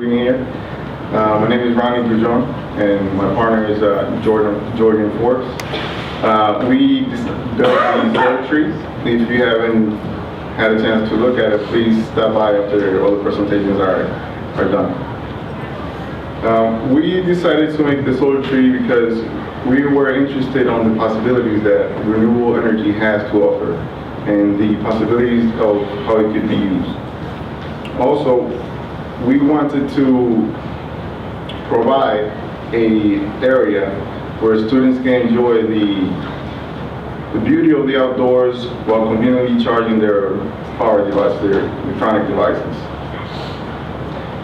being here. My name is Ronnie Gujon, and my partner is Jordan Forbes. We built these solar trees. If you haven't had a chance to look at it, please stop by after all the presentations are done. We decided to make the solar tree because we were interested on the possibilities that renewable energy has to offer and the possibilities of how it could be used. Also, we wanted to provide an area where students can enjoy the beauty of the outdoors while conveniently charging their power device, their electronic devices.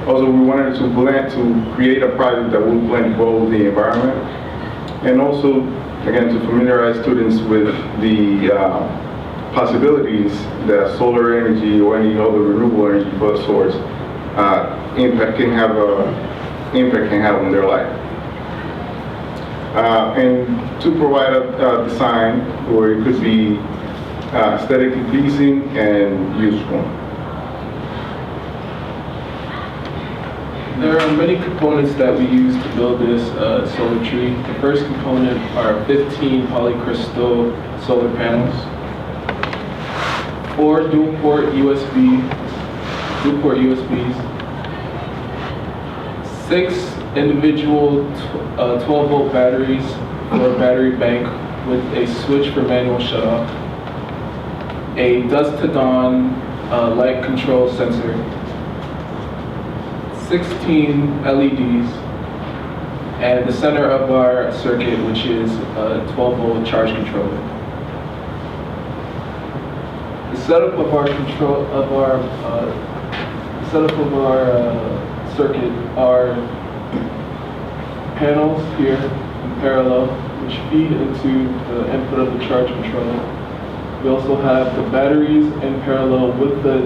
Also, we wanted to create a project that will blend both the environment and also, again, to familiarize students with the possibilities that solar energy or any other renewable energy source impact can have on their life. And to provide a design where it could be aesthetically pleasing and useful. There are many components that we use to build this solar tree. The first component are 15 polycrystal solar panels, 4 dual-port USBs, 6 individual 12-volt batteries for a battery bank with a switch for manual shutoff, a dusk-to-dawn light control sensor, 16 LEDs, and the center of our circuit, which is a 12-volt charge controller. The setup of our circuit are panels here in parallel, which feed into the input of the charge controller. We also have the batteries in parallel with the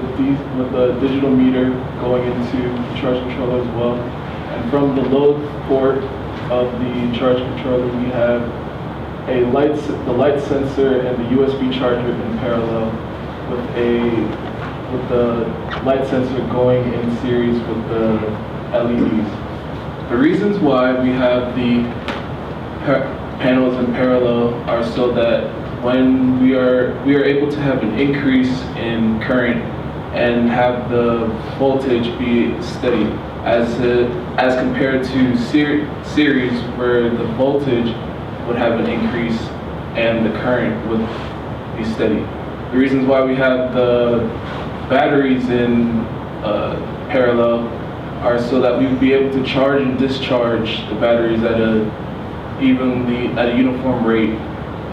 digital meter going into the charge controller as well. And from the load port of the charge controller, we have the light sensor and the USB charger in parallel, with the light sensor going in series with the LEDs. The reasons why we have the panels in parallel are so that when we are able to have an increase in current and have the voltage be steady, as compared to series where the voltage would have an increase and the current would be steady. The reasons why we have the batteries in parallel are so that we would be able to charge and discharge the batteries at a uniform rate.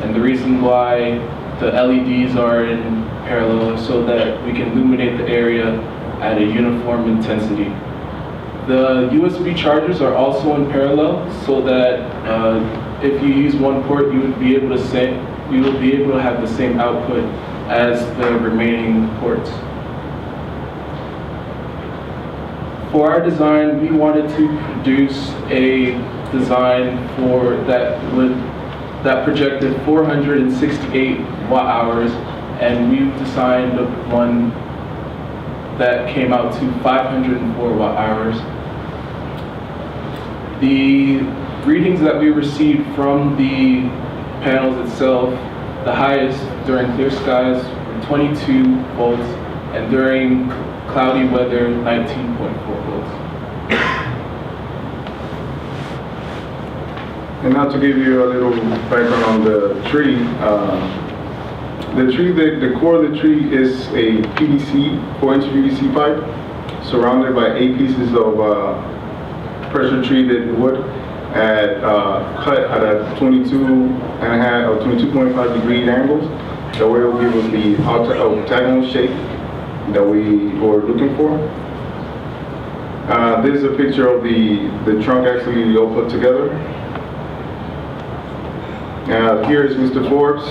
And the reason why the LEDs are in parallel is so that we can illuminate the area at a uniform intensity. The USB chargers are also in parallel so that if you use one port, you will be able to have the same output as the remaining ports. For our design, we wanted to produce a design that projected 468 watt hours, and we've designed one that came out to 504 watt hours. The readings that we received from the panels itself, the highest during clear skies were 22 volts, and during cloudy weather, 19.4 volts. And now to give you a little background on the tree. The core of the tree is a PVC, 4-inch PVC pipe, surrounded by 8 pieces of pressure treated wood cut at a 22.5 or 22.5 degree angles. That way it will give us the octagonal shape that we were looking for. This is a picture of the trunk actually all put together. Here is Mr. Forbes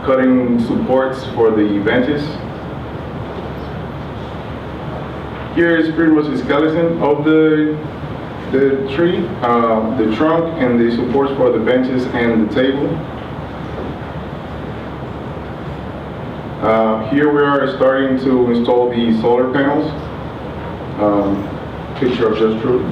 cutting supports for the benches. Here is pretty much the skeleton of the tree, the trunk and the supports for the benches and the table. Here we are starting to install the solar panels. picture of Just Truth.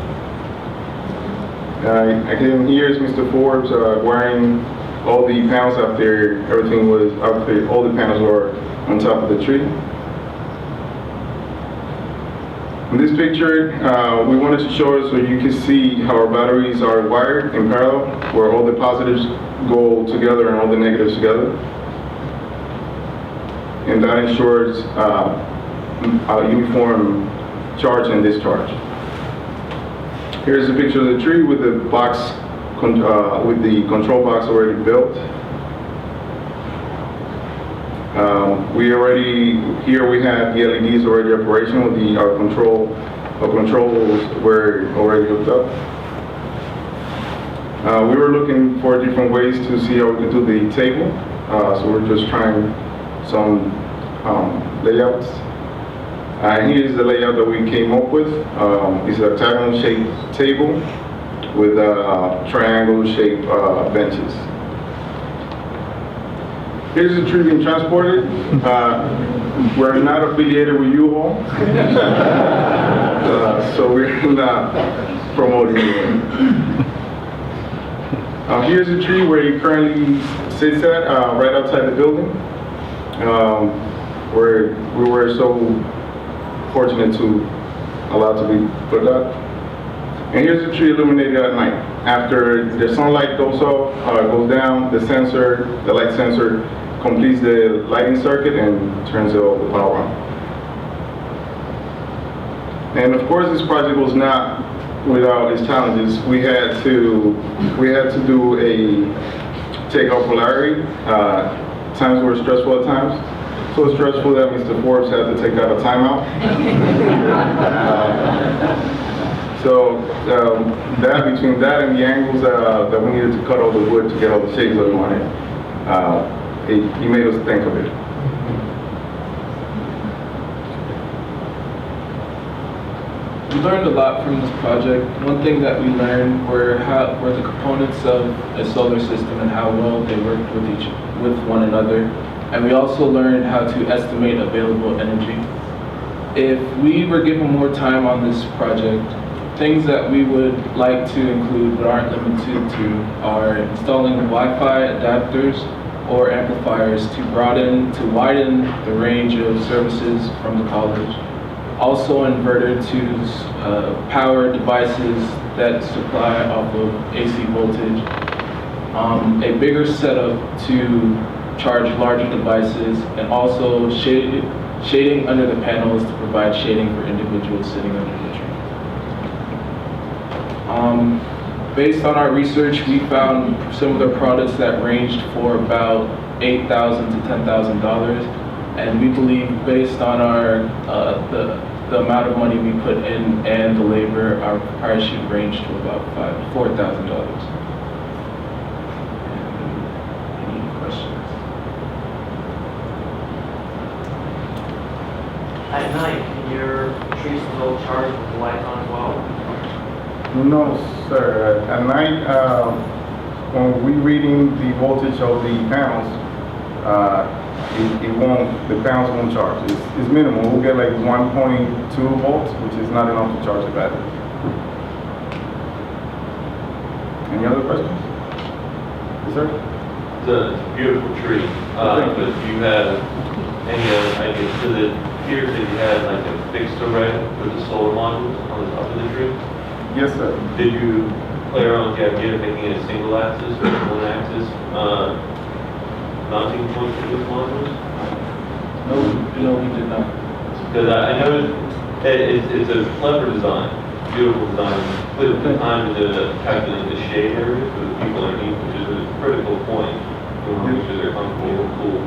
Again, here's Mr. Forbes wiring all the panels up there. Everything was up there. All the panels were on top of the tree. In this picture, we wanted to show it so you can see how our batteries are wired in parallel, where all the positives go together and all the negatives together. And that ensures a uniform charge and discharge. Here's a picture of the tree with the box, with the control box already built. Here we have the LEDs already operational. Our controls were already hooked up. We were looking for different ways to see how we could do the table. So we're just trying some layouts. Here's the layout that we came up with. It's a octagonal-shaped table with triangle-shaped benches. Here's the tree being transported. We're not affiliated with U-Haul, so we're not promoting it. Here's the tree where it currently sits at, right outside the building, where we were so fortunate to allow to be put up. And here's the tree illuminated at night. After the sunlight goes off, goes down, the light sensor completes the lighting circuit and turns all the power on. And of course, this project was not without its challenges. We had to take our polarity. Times were stressful at times. So stressful that Mr. Forbes had to take out a timeout. Between that and the angles that we needed to cut all the wood to get all the shapes that we wanted, he made us think of it. We learned a lot from this project. One thing that we learned were the components of a solar system and how well they worked with one another. And we also learned how to estimate available energy. If we were given more time on this project, things that we would like to include but aren't limited to are installing Wi-Fi adapters or amplifiers to widen the range of services from the college. Also inverter to power devices that supply off of AC voltage. A bigger setup to charge larger devices, and also shading under the panels to provide shading for individuals sitting under the tree. Based on our research, we found similar products that ranged for about $8,000 to $10,000, and we believe based on our the amount of money we put in and the labor, our price should range to about $4,000. Any questions? At night, can your trees still charge with the lights on as well? No, sir. At night, when we're reading the voltage of the panels, the panels won't charge. It's minimal. We'll get like 1.2 volts, which is not enough to charge the battery. Any other questions? Yes, sir? It's a beautiful tree, but do you have any ideas? So it appears that you had like a fixed array for the solar modules on the top of the tree. Yes, sir. Did you play around with the idea of making it a single axis or one axis mounting point for these modules? No, we did not. Because I know it's a clever design, beautiful design. Put the time into calculating the shade area for the people underneath, which is a critical point. You want to make sure they're comfortable and cool.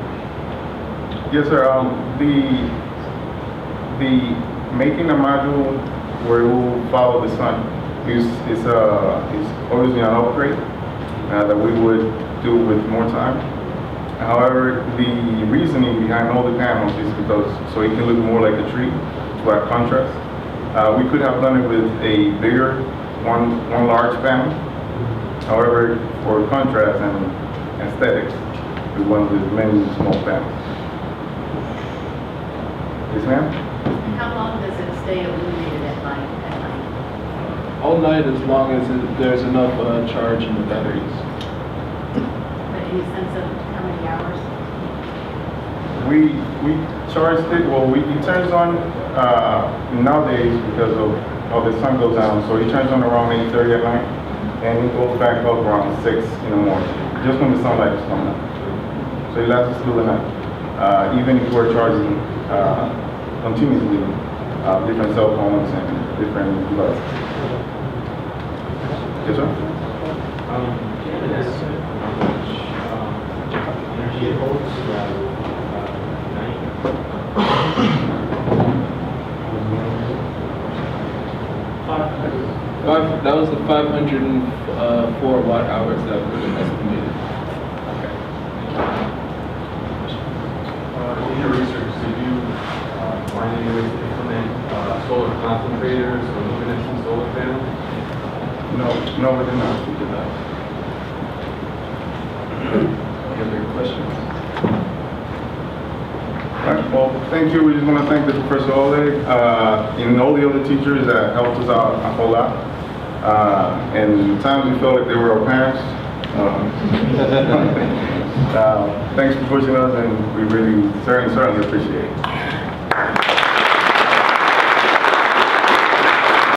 Yes, sir. The making a module where it will follow the sun is obviously an upgrade that we would do with more time. However, the reasoning behind all the panels is because so it can look more like a tree, to add contrast. We could have done it with a bigger, one large panel. However, for contrast and aesthetics, we went with many small panels. Yes, ma'am? How long does it stay illuminated at night? All night as long as there's enough charge in the batteries. But any sense of how many hours? We charged it, well, it turns on nowadays because of the sun goes down, so it turns on around 8:30 at night, and it goes back up around 6 in the morning, just when the sunlight is coming up. So it lasts us through the night, even if we're charging continuously different cell phones and different devices. Yes, sir? Do you have an estimate how much energy it holds night? That was the 504 watt hours that were estimated. In your research, did you find any ways to implement solar concentrators or luminescent solar panels? No, we did not. We did not. Any other questions? All right, well, thank you. We just want to thank the Professor Oleg and all the other teachers that helped us out a whole lot. And times we felt like they were our parents. Thanks for pushing us, and we really certainly appreciate it.